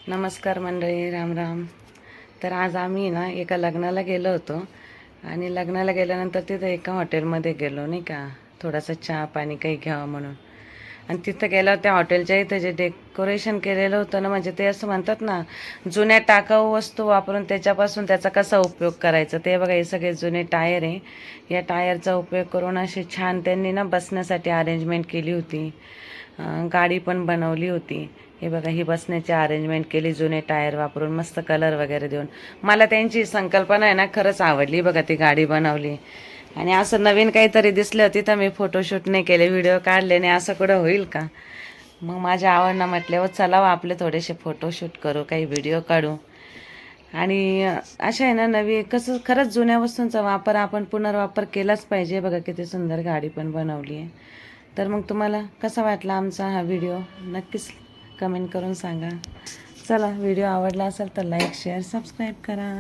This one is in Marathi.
नमस्कार मंडळी, राम राम. तर आज आम्ही ना एका लग्नाला गेलो होतो आणि लग्नाला गेल्यानंतर तिथं एका हॉटेलमध्ये गेलो नाही का, थोडासा चहा पाणी काही घ्यावं म्हणून. आणि तिथं गेल्यावर त्या हॉटेलच्या इथं जे डेकोरेशन केलेलं होतं ना, म्हणजे ते असं म्हणतात ना, जुन्या टाकाऊ वस्तू वापरून त्याच्यापासून त्याचा कसा उपयोग करायचा. ते बघा, हे सगळे जुने टायर आहे. या टायरचा उपयोग करून असे छान त्यांनी ना बसण्यासाठी अरेंजमेंट केली होती. गाडी पण बनवली होती. हे बघा, ही बसण्याची अरेंजमेंट केली जुने टायर वापरून, मस्त कलर वगैरे देऊन. मला त्यांची संकल्पना आहे ना खरंच आवडली. बघा, ती गाडी बनवली. आणि असं नवीन काहीतरी दिसलं तिथं मी फोटोशूट नाही केले, व्हिडिओ काढले नाही, असं कुठं होईल का. मग माझ्या आवडनं म्हटले, हो चला आपले थोडेसे फोटोशूट करू, काही व्हिडिओ काढू. आणि अशा आहे ना, नवी कसं खरंच जुन्या वस्तूंचा वापर आपण पुनर्वापर केलाच पाहिजे. बघा किती सुंदर गाडी पण बनवली आहे. तर मग तुम्हाला कसा वाटला आमचा हा व्हिडिओ, नक्कीच कमेंट करून सांगा. चला, व्हिडिओ आवडला असेल तर लाईक शेअर सबस्क्राईब करा.